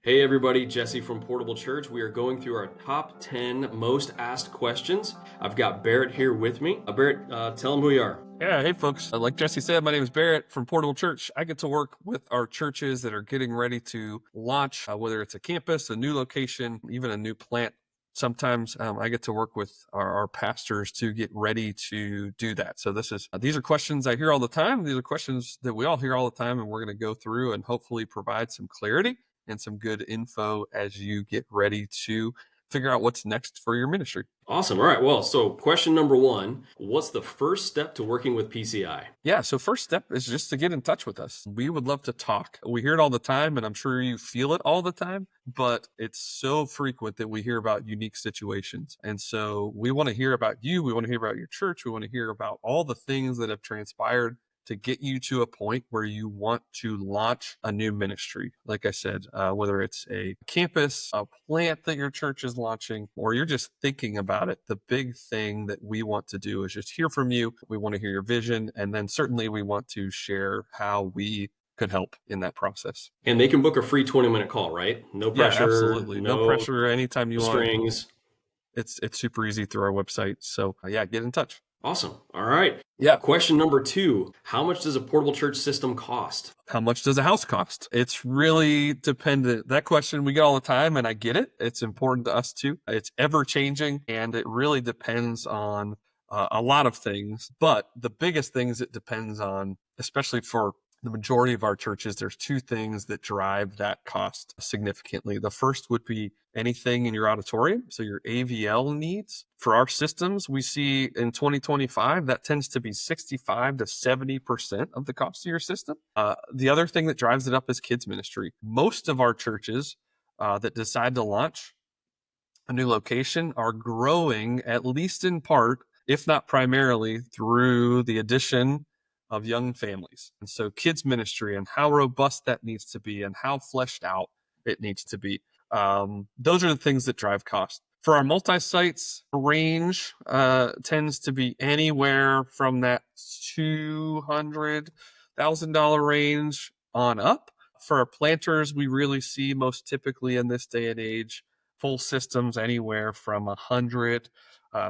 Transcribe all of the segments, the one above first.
Hey everybody, Jesse from Portable Church. We are going through our top 10 most asked questions. I've got Barrett here with me. Barrett, tell him who you are. Yeah, hey folks. Like Jesse said, my name is Barrett from Portable Church. I get to work with our churches that are getting ready to launch, whether it's a campus, a new location, even a new plant. Sometimes I get to work with our pastors to get ready to do that. So these are questions I hear all the time. These are questions that we all hear all the time, and we're going to go through and hopefully provide some clarity and some good info as you get ready to figure out what's next for your ministry. Awesome. All right. Well, so question number one, what's the first step to working with PCI? Yeah, so first step is just to get in touch with us. We would love to talk. We hear it all the time, and I'm sure you feel it all the time, but it's so frequent that we hear about unique situations. And so we want to hear about you. We want to hear about your church. We want to hear about all the things that have transpired to get you to a point where you want to launch a new ministry. Like I said, whether it's a campus, a plant that your church is launching, or you're just thinking about it, the big thing that we want to do is just hear from you. We want to hear your vision. And then certainly we want to share how we could help in that process. And they can book a free 20-minute call, right? No Yeah, pressure, absolutely. No no pressure anytime you want. strings. It's super easy through our website. So yeah, get in touch. Awesome. All right. Yeah. Question number two, how much does a portable church system cost? How much does a house cost? It's really dependent. That question we get all the time, and I get it. It's important to us too. It's ever changing, and it really depends on a lot of things. But the biggest things it depends on, especially for the majority of our churches, there's two things that drive that cost significantly. The first would be anything in your auditorium, so your AVL needs. For our systems, we see in 2025 that tends to be 65 to 70% of the cost of your system. The other thing that drives it up is kids ministry. Most of our churches that decide to launch a new location are growing, at least in part, if not primarily, through the addition of young families. And so kids ministry and how robust that needs to be and how fleshed out it needs to be. Those are the things that drive cost. For our multi-sites, range tends to be anywhere from that $200,000 range on up. For our planters, we really see most typically in this day and age full systems anywhere from 100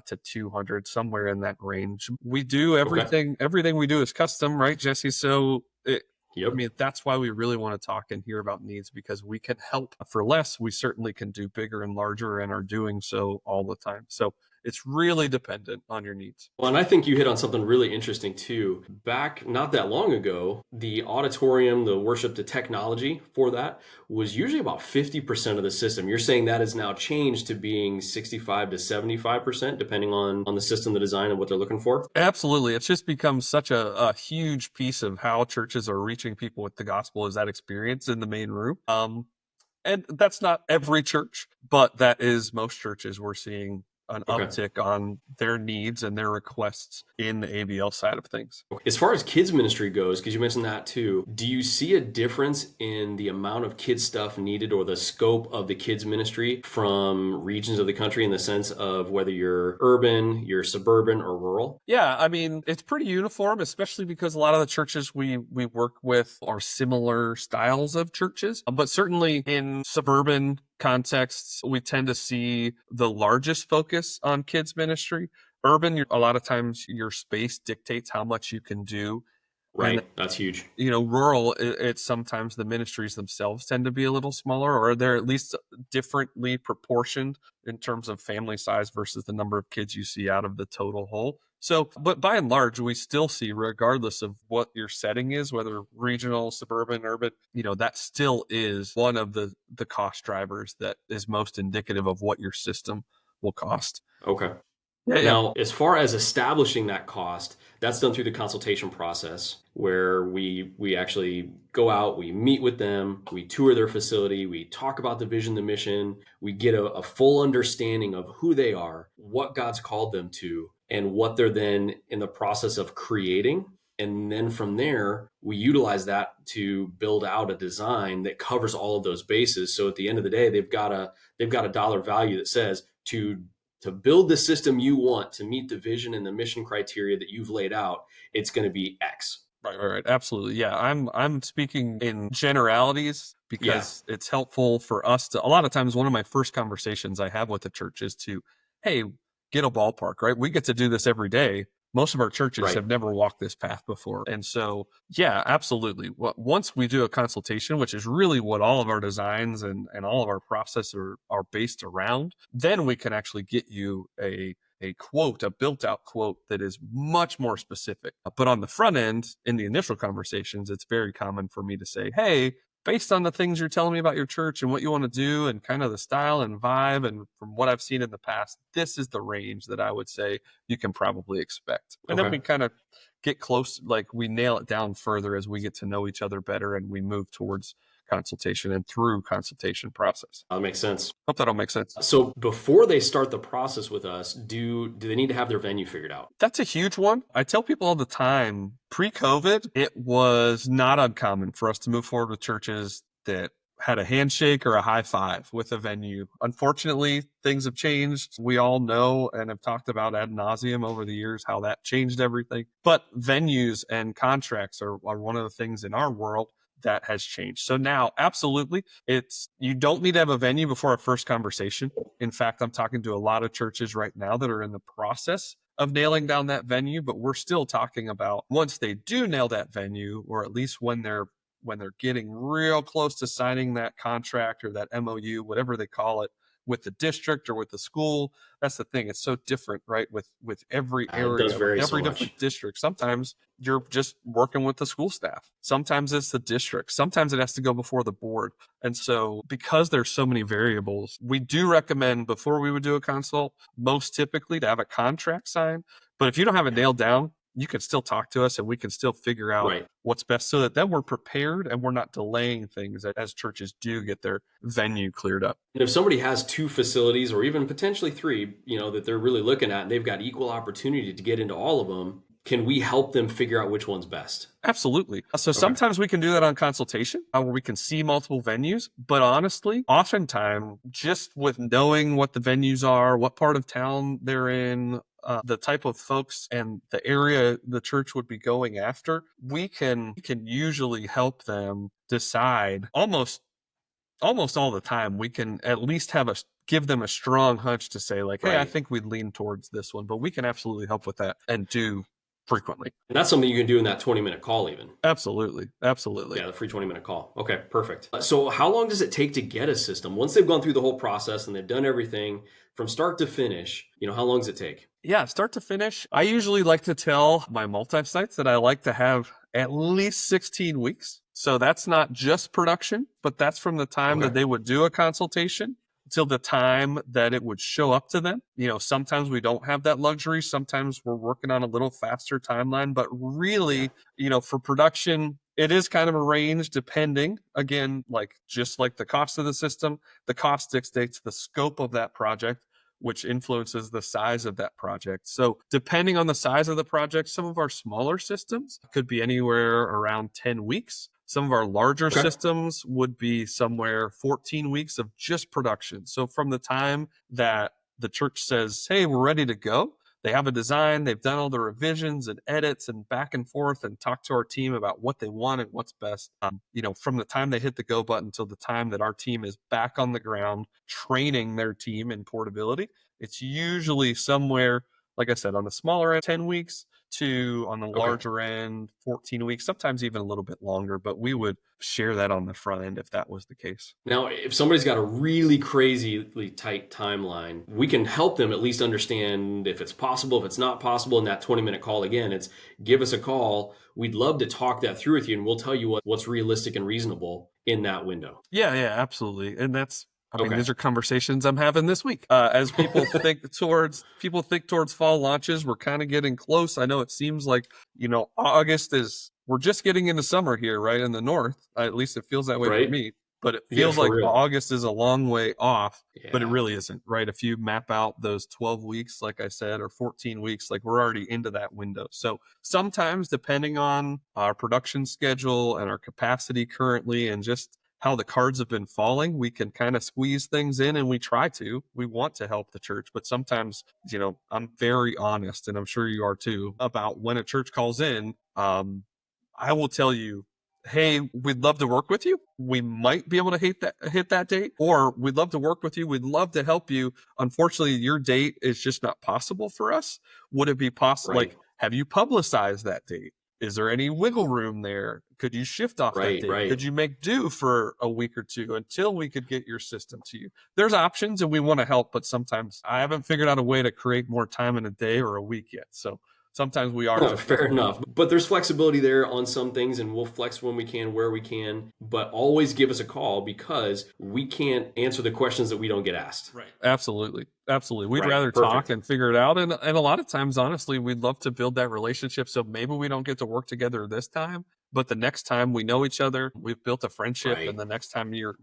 to 200, somewhere in that range. We do Okay. everything we do is custom, right, Jesse? So I Yep. mean, that's why we really want to talk and hear about needs, because we can help for less. We certainly can do bigger and larger and are doing so all the time. So it's really dependent on your needs. Well, and I think you hit on something really interesting too. Back not that long ago, the auditorium, the worship, the technology for that was usually about 50% of the system. You're saying that has now changed to being 65 to 75%, depending on the system, the design, and what they're looking for. Absolutely. It's just become such a huge piece of how churches are reaching people with the gospel, is that experience in the main room. And that's not every church, but that is most churches. We're seeing an Okay. uptick on their needs and their requests in the AVL side of things. As far as kids ministry goes, because you mentioned that too, do you see a difference in the amount of kids stuff needed or the scope of the kids ministry from regions of the country in the sense of whether you're urban, you're suburban, or rural? Yeah, I mean, it's pretty uniform, especially because a lot of the churches we work with are similar styles of churches. But certainly in suburban contexts, we tend to see the largest focus on kids ministry. Urban, a lot of times your space dictates how much you can do. And Right. That's huge. rural, it's sometimes the ministries themselves tend to be a little smaller, or they're at least differently proportioned in terms of family size versus the number of kids you see out of the total whole. So, but by and large, we still see, regardless of what your setting is, whether regional, suburban, urban, that still is one of the cost drivers that is most indicative of what your system will cost. Okay. Yeah, yeah. Now, as far as establishing that cost, that's done through the consultation process where we actually go out, we meet with them, we tour their facility, we talk about the vision, the mission, we get a full understanding of who they are, what God's called them to, and what they're then in the process of creating. And then from there, we utilize that to build out a design that covers all of those bases. So at the end of the day, they've got a dollar value that says to build the system you want to meet the vision and the mission criteria that you've laid out, it's going to be X. Right, right, right. Absolutely. Yeah. I'm speaking in generalities. Yeah. because it's helpful for us to, a lot of times, one of my first conversations I have with the church is to, hey, get a ballpark, right? We get to do this every day. Most of our churches Right. have never walked this path before. And so, yeah, absolutely. Once we do a consultation, which is really what all of our designs and all of our process are based around, then we can actually get you a quote, a built out quote that is much more specific. But on the front end, in the initial conversations, it's very common for me to say, hey, based on the things you're telling me about your church and what you want to do and kind of the style and vibe, and from what I've seen in the past, this is the range that I would say you can probably expect. And then Okay. we kind of get close, like we nail it down further as we get to know each other better and we move towards consultation and through consultation process. That makes sense. Hope that all makes sense. So before they start the process with us, do they need to have their venue figured out? That's a huge one. I tell people all the time, pre-COVID, it was not uncommon for us to move forward with churches that had a handshake or a high five with a venue. Unfortunately, things have changed. We all know and have talked about ad nauseum over the years how that changed everything. But venues and contracts are one of the things in our world that has changed. So now, absolutely, it's you don't need to have a venue before our first conversation. In fact, I'm talking to a lot of churches right now that are in the process of nailing down that venue, but we're still talking about once they do nail that venue, or at least when they're getting real close to signing that contract or that MOU, whatever they call it, with the district or with the school. That's the thing. It's so different, right? With every It does area, with vary so every much. different district. Sometimes you're just working with the school staff. Sometimes it's the district. Sometimes it has to go before the board. And so, because there's so many variables, we do recommend before we would do a consult, most typically to have a contract signed. But if you don't have it Yeah. nailed down, you can still talk to us and we can still figure out Right. what's best so that then we're prepared and we're not delaying things as churches do get their venue cleared up. And if somebody has two facilities or even potentially three, that they're really looking at and they've got equal opportunity to get into all of them, can we help them figure out which one's best? Absolutely. So Okay. sometimes we can do that on consultation where we can see multiple venues. But honestly, oftentimes, just with knowing what the venues are, what part of town they're in, the type of folks and the area the church would be going after, we can usually help them decide almost all the time. We can at least give them a strong hunch to say like, hey, I Right. think we'd lean towards this one, but we can absolutely help with that and do frequently. And that's something you can do in that 20-minute call even. Absolutely. Absolutely. Yeah, the free 20-minute call. Okay, perfect. So how long does it take to get a system? Once they've gone through the whole process and they've done everything from start to finish, how long does it take? Yeah, start to finish. I usually like to tell my multi-sites that I like to have at least 16 weeks. So that's not just production, but that's from the time that Okay. they would do a consultation till the time that it would show up to them. Sometimes we don't have that luxury. Sometimes we're working on a little faster timeline, but Yeah. really, for production, it is kind of a range depending, again, like just like the cost of the system, the cost dictates the scope of that project, which influences the size of that project. So, depending on the size of the project, some of our smaller systems could be anywhere around 10 weeks. Some of our larger Okay. systems would be somewhere 14 weeks of just production. So, from the time that the church says, hey, we're ready to go, they have a design, they've done all the revisions and edits and back and forth and talk to our team about what they want and what's best. From the time they hit the go button until the time that our team is back on the ground training their team in portability, it's usually somewhere, like I said, on the smaller end, 10 weeks to on the Okay. larger end, 14 weeks, sometimes even a little bit longer, but we would share that on the front end if that was the case. Now, if somebody's got a really crazily tight timeline, we can help them at least understand if it's possible, if it's not possible in that 20-minute call. Again, it's give us a call. We'd love to talk that through with you and we'll tell you what's realistic and reasonable in that window. Yeah, yeah, absolutely. And Okay. these are conversations I'm having this week. As people think towards fall launches, we're kind of getting close. I know it seems like, we're just getting into summer here, right? In the north. At least it feels that way for Right? me. But it Yeah, feels for like real. August is a long way off, but it Yeah. really isn't, right? If you map out those 12 weeks, like I said, or 14 weeks, like we're already into that window. So sometimes, depending on our production schedule and our capacity currently and just how the cards have been falling, we can kind of squeeze things in and we want to help the church. But sometimes, I'm very honest, and I'm sure you are too, about when a church calls in. I will tell you, hey, we'd love to work with you. We might be able to hit that date, or we'd love to work with you. We'd love to help you. Unfortunately, your date is just not possible for us. Would it be possible? Right. Like, have you publicized that date? Is there any wiggle room there? Could you shift off that Right. date? Right. Could you make do for a week or two until we could get your system to you? There's options and we want to help, but sometimes I haven't figured out a way to create more time in a day or a week yet. So sometimes we are just not Fair able to. enough. But there's flexibility there on some things, and we'll flex when we can, where we can. But always give us a call because we can't answer the questions that we don't get asked. Right. Absolutely. Absolutely. We'd Right. rather talk Perfect. and figure it out. And a lot of times, honestly, we'd love to build that relationship. So maybe we don't get to work together this time, but the next time we know each other, we've built a friendship. And Right. the next time your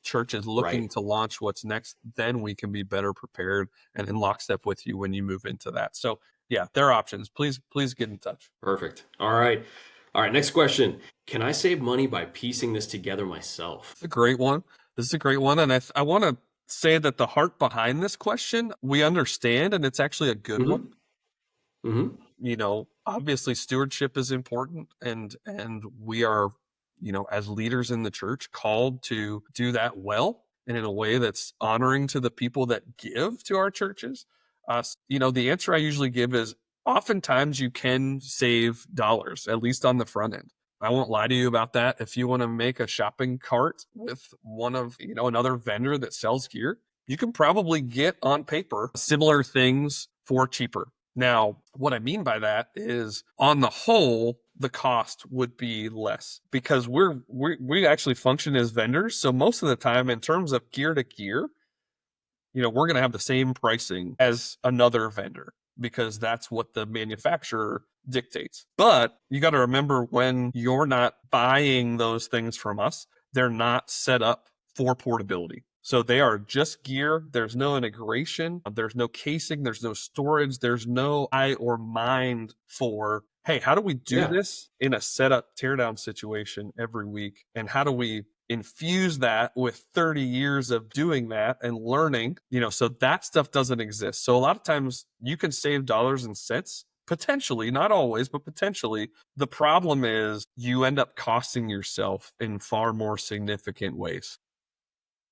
church is looking Right. to launch what's next, then we can be better prepared and in lockstep with you when you move into that. So yeah, there are options. Please get in touch. Perfect. All right. All right. Next question. Can I save money by piecing this together myself? It's a great one. This is a great one. And I want to say that the heart behind this question, we understand, and it's actually a good one. Mm-hmm. Mm-hmm. Obviously stewardship is important, and we are, as leaders in the church, called to do that well and in a way that's honoring to the people that give to our churches. The answer I usually give is oftentimes you can save dollars, at least on the front end. I won't lie to you about that. If you want to make a shopping cart with one of, another vendor that sells gear, you can probably get on paper similar things for cheaper. Now, what I mean by that is on the whole, the cost would be less because we actually function as vendors. So most of the time in terms of gear to gear, we're going to have the same pricing as another vendor because that's what the manufacturer dictates. But you got to remember when you're not buying those things from us, they're not set up for portability. So they are just gear. There's no integration. There's no casing. There's no storage. There's no eye or mind for, hey, how do we do Yeah. this in a setup teardown situation every week? And how do we infuse that with 30 years of doing that and learning, so that stuff doesn't exist. So a lot of times you can save dollars and cents, potentially, not always, but potentially. The problem is you end up costing yourself in far more significant ways.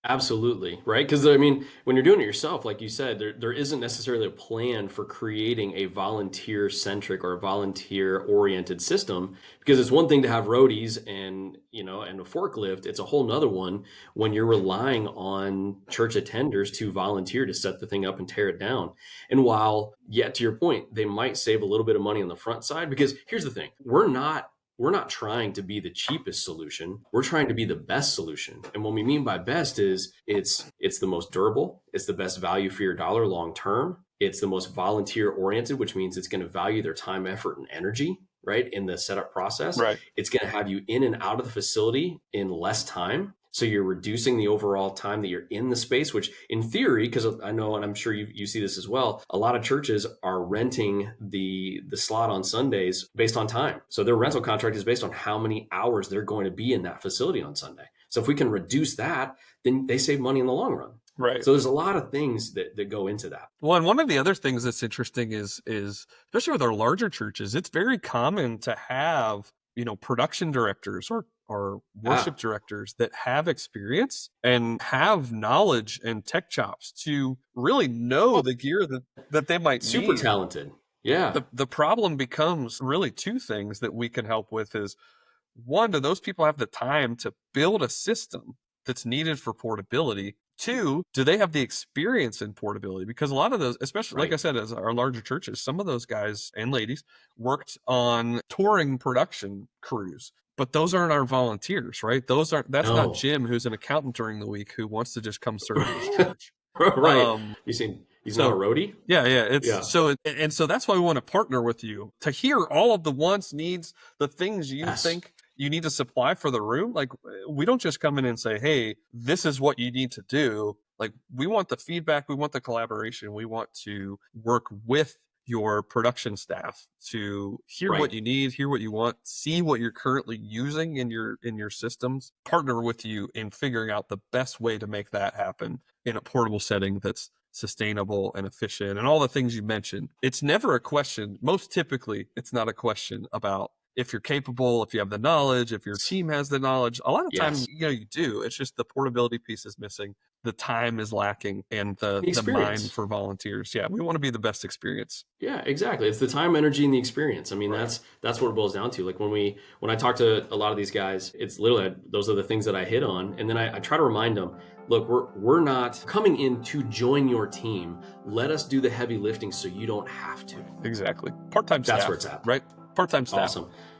Absolutely, right? Because I mean, when you're doing it yourself, like you said, there isn't necessarily a plan for creating a volunteer-centric or a volunteer-oriented system. Because it's one thing to have roadies and a forklift. It's a whole nother one when you're relying on church attenders to volunteer to set the thing up and tear it down. And while, yet to your point, they might save a little bit of money on the front side, because here's the thing: we're not trying to be the cheapest solution. We're trying to be the best solution. And what we mean by best is it's the most durable, it's the best value for your dollar long term. It's the most volunteer oriented, which means it's going to value their time, effort, and energy, right? In the setup process. Right. It's going to have you in and out of the facility in less time. So you're reducing the overall time that you're in the space, which in theory, because I know, and I'm sure you see this as well, a lot of churches are renting the slot on Sundays based on time. So their rental contract is based on how many hours they're going to be in that facility on Sunday. So if we can reduce that, then they save money in the long run. Right. So there's a lot of things that go into that. Well, and one of the other things that's interesting is especially with our larger churches, it's very common to have, production directors or worship Ah, directors that have experience and have knowledge and tech chops to really know the gear that they might super need. talented. Yeah. The problem becomes really two things that we can help with is one, do those people have the time to build a system that's needed for portability? Two, do they have the experience in portability? Because a lot of those, especially like I Right. said, as our larger churches, some of those guys and ladies worked on touring production crews. But those aren't our volunteers, right? That's not No. Jim, who's an accountant during the week who wants to just come serve at his church. Right. Um, You seen he's not a so roadie? yeah, it's Yeah. so and so that's why we want to partner with you to hear all of the wants, needs, the things you Yes. think you need to supply for the room. Like we don't just come in and say, "Hey, this is what you need to do." Like we want the feedback, we want the collaboration, we want to work with your production staff to hear what Right. you need, hear what you want, see what you're currently using in your systems, partner with you in figuring out the best way to make that happen in a portable setting that's sustainable and efficient and all the things you mentioned. It's never a question. Most typically, it's not a question about if you're capable, if you have the knowledge, if your team has the knowledge, a lot of time, Yes. you do. It's just the portability piece is missing. The time is lacking and The the mind experience. for volunteers. Yeah, we want to be the best experience. Yeah, exactly. It's the time, energy, and the experience. I mean, Right. that's what it boils down to. Like when I talk to a lot of these guys, it's literally those are the things that I hit on, and then I try to remind them, look, we're not coming in to join your team. Let us do the heavy lifting so you don't have to. Exactly. Part-time That's where staff, it's at. right? Part-time staff. Awesome.